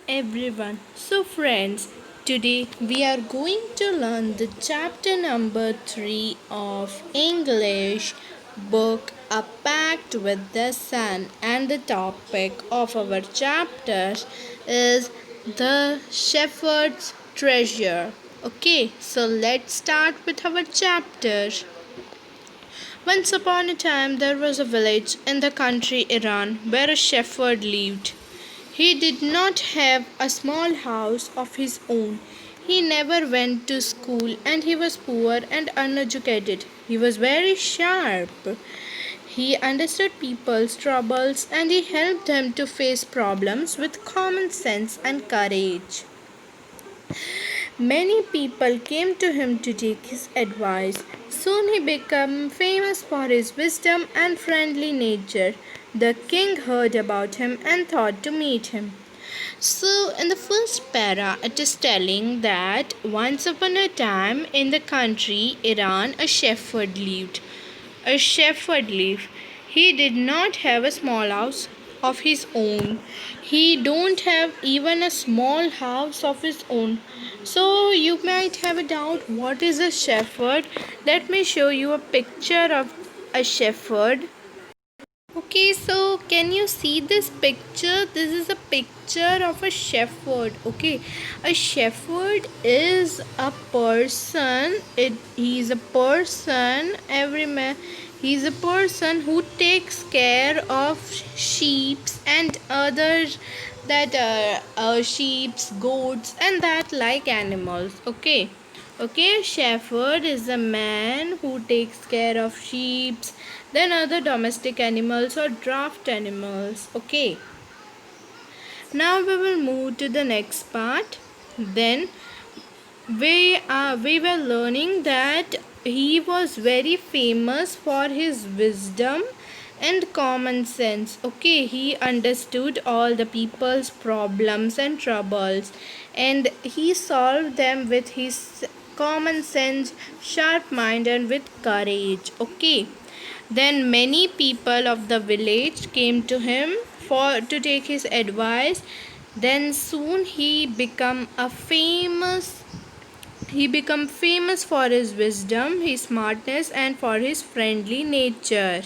everyone. So, friends, today we are going to learn the chapter number 3 of English book A Pact with the Sun, and the topic of our chapter is the shepherd's treasure. Okay, so let's start with our chapter. Once upon a time, there was a village in the country Iran where a shepherd lived. He did not have a small house of his own. He never went to school and he was poor and uneducated. He was very sharp. He understood people's troubles and he helped them to face problems with common sense and courage. Many people came to him to take his advice. Soon he became famous for his wisdom and friendly nature. The king heard about him and thought to meet him. So, in the first para, it is telling that once upon a time in the country Iran, a shepherd lived. A shepherd lived. He did not have a small house of his own. He don't have even a small house of his own. So you might have a doubt, what is a shepherd? Let me show you a picture of a shepherd. Okay, so can you see this picture? This is a picture of a shepherd. Okay, a shepherd is a person. He is a person. Every man, he is a person who takes care of sheep and others that sheep, goats, and that like animals. Okay, shepherd is a man who takes care of sheep, then other domestic animals or draft animals. Okay, now we will move to the next part. Then we were learning that he was very famous for his wisdom and common sense. Okay, he understood all the people's problems and troubles and he solved them with his common sense, sharp mind, and with courage. Okay, then many people of the village came to him for to take his advice. Then soon he became famous for his wisdom, his smartness, and for his friendly nature.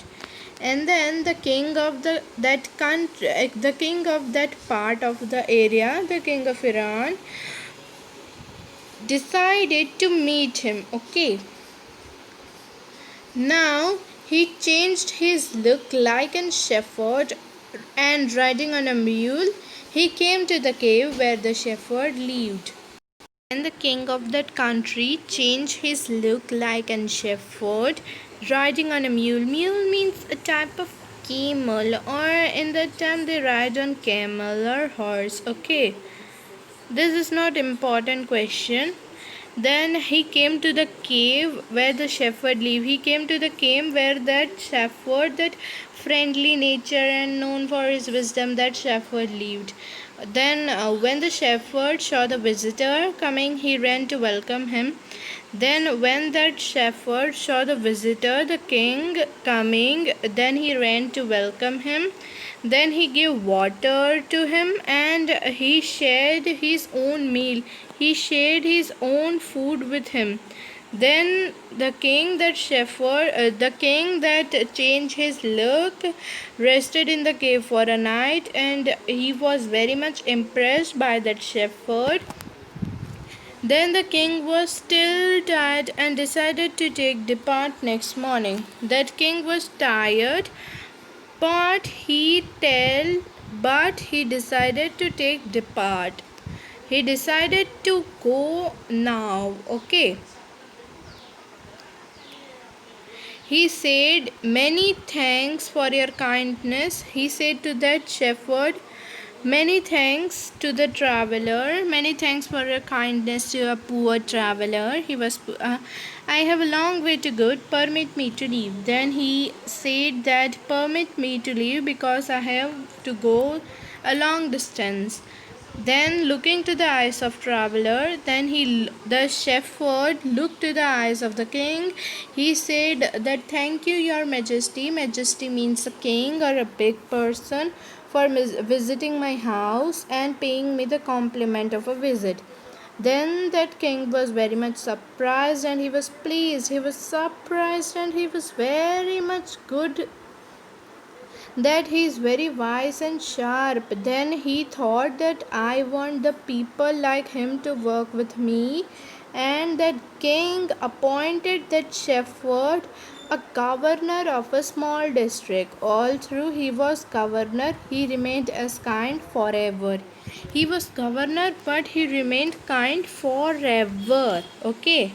And then the king of that country, the king of that part of the area, the king of Iran, decided to meet him. Okay, now he changed his look like a shepherd and riding on a mule, he came to the cave where the shepherd lived. And the king of that country changed his look like a shepherd riding on a mule. Mule means a type of camel, or in that time they ride on camel or horse. Okay, this is not important question. Then he came to the cave where the shepherd lived. He came to the cave where that shepherd, that friendly nature and known for his wisdom, that shepherd lived. Then when the shepherd saw the visitor coming, he ran to welcome him. Then when that shepherd saw the visitor, the king, coming, then he ran to welcome him. Then he gave water to him and he shared his own meal. He shared his own food with him. Then the king that changed his look rested in the cave for a night, and he was very much impressed by that shepherd. Then the king was still tired and decided to depart next morning. That king was tired, but he decided to depart. He decided to go now. Okay. He said, "Many thanks for your kindness," he said to that shepherd. "Many thanks to the traveler. Many thanks for your kindness to a poor traveler." I have a long way to go. Permit me to leave. Then he said that, "Permit me to leave because I have to go a long distance." Then looking to the eyes of traveler, the shepherd looked to the eyes of the king. He said that, "Thank you, your majesty." Majesty means a king or a big person, for visiting my house and paying me the compliment of a visit. Then that king was very much surprised and he was pleased. He was surprised and he was very much good, that he is very wise and sharp. Then he thought that I want the people like him to work with me, and that king appointed that shepherd a governor of a small district. All through he was governor, he remained as kind forever. He was governor, but he remained kind forever. Okay.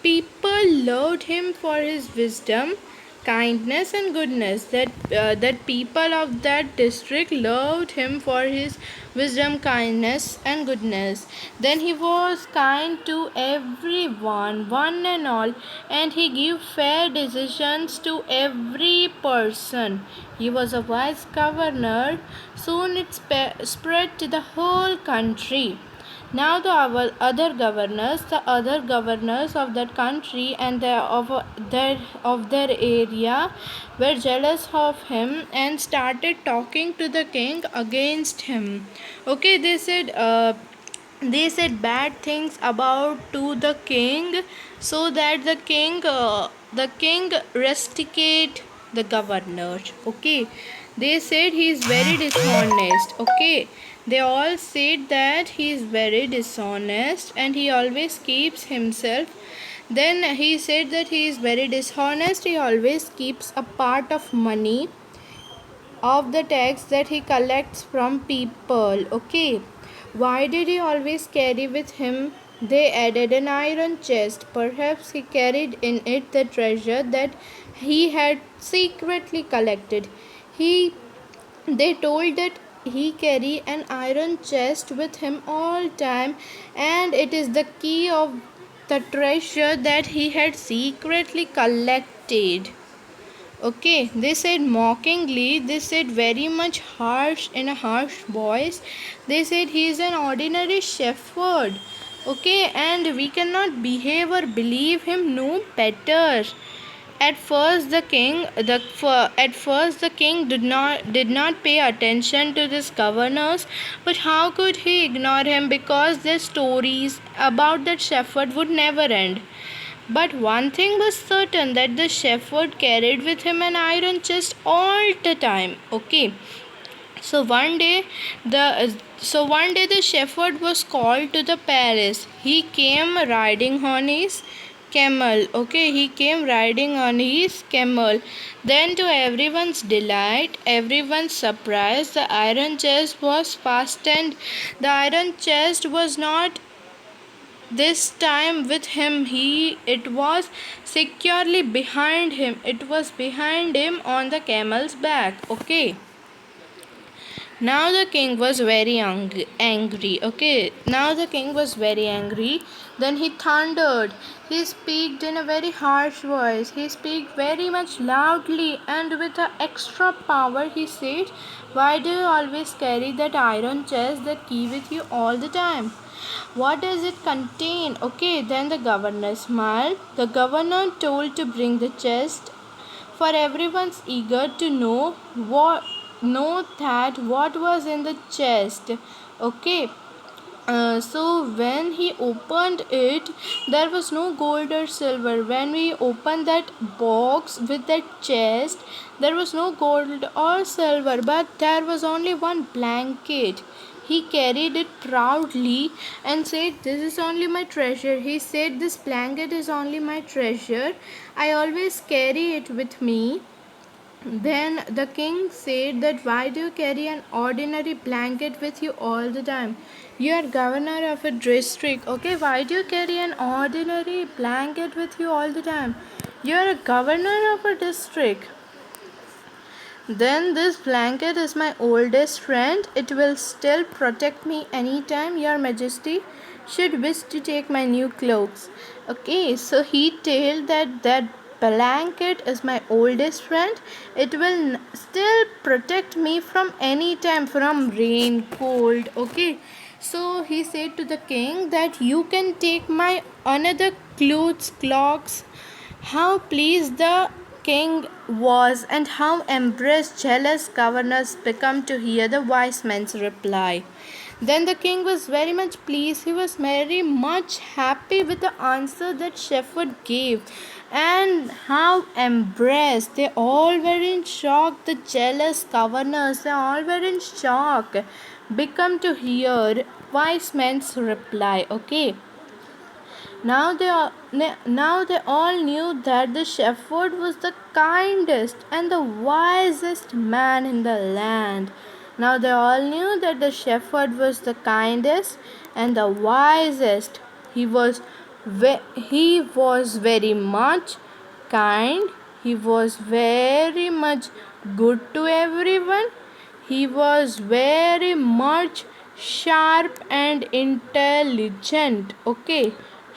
People loved him for his wisdom, kindness, and goodness. That people of that district loved him for his wisdom, kindness, and goodness. Then he was kind to everyone, one and all, and he gave fair decisions to every person. He was a wise governor. Soon it spread to the whole country. Now the other governors of that country and of their area were jealous of him and started talking to the king against him. Okay, they said bad things about to the king, so that the king rusticate the governor. Okay, they said he is very dishonest. Okay, they all said that he is very dishonest and he always keeps himself. Then he said that he is very dishonest, he always keeps a part of money of the tax that he collects from people. Okay, why did he always carry with him? They added an iron chest. Perhaps he carried in it the treasure that he had secretly collected. He They told that he carry an iron chest with him all time, and it is the key of the treasure that he had secretly collected. Okay, they said mockingly, they said very much harsh in a harsh voice. They said he is an ordinary shepherd. Okay, and we cannot behave or believe him no better. At first the king did not pay attention to this governors, but how could he ignore him, because their stories about that shepherd would never end. But one thing was certain, that the shepherd carried with him an iron chest all the time. Okay. So one day the shepherd was called to the palace. He came riding on his camel. Okay, he came riding on his camel. Then, to everyone's delight, everyone's surprise, the iron chest was fastened. The iron chest was not this time with him. It was securely behind him. It was behind him on the camel's back. Okay. Now the king was very angry. Okay, now the king was very angry. Then he thundered. He spoke in a very harsh voice. He spoke very much loudly and with an extra power. He said, "Why do you always carry that iron chest, that key, with you all the time? What does it contain?" Okay, then the governor smiled. The governor told to bring the chest, for everyone's eager to know that what was in the chest. Okay. So when he opened it, there was no gold or silver. When we opened that box with that chest, there was no gold or silver, but there was only one blanket. He carried it proudly and said, "This is only my treasure." He said, "This blanket is only my treasure. I always carry it with me." Then the king said that, "Why do you carry an ordinary blanket with you all the time? You are governor of a district. Okay, why do you carry an ordinary blanket with you all the time? You are a governor of a district." "Then this blanket is my oldest friend. It will still protect me anytime Your Majesty should wish to take my new clothes." Okay, so he told that blanket is my oldest friend. It will still protect me from any time, from rain, cold. Okay, so he said to the king that, "You can take my another clothes. How please the king was and how embarrassed jealous governors become to hear the wise men's reply. Then the king was very much pleased. He was very much happy with the answer that shepherd gave. And how embarrassed. They all were in shock. The jealous governors, they all were in shock. Become to hear wise men's reply. Okay. Now they all knew that the shepherd was the kindest and the wisest man in the land. Now they all knew that the shepherd was the kindest and the wisest. He was very much kind. He was very much good to everyone. He was very much sharp and intelligent. Okay,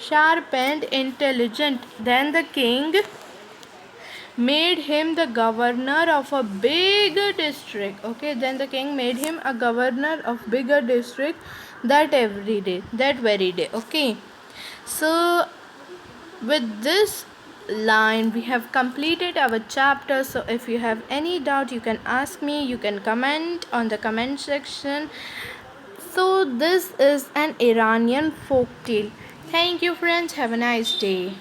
sharp and intelligent. Then the king made him the governor of a bigger district. Okay, then the king made him a governor of bigger district that very day. Okay, so with this line we have completed our chapter. So if you have any doubt, you can ask me, you can comment on the comment section. So this is an Iranian folk tale. Thank you friends, have a nice day.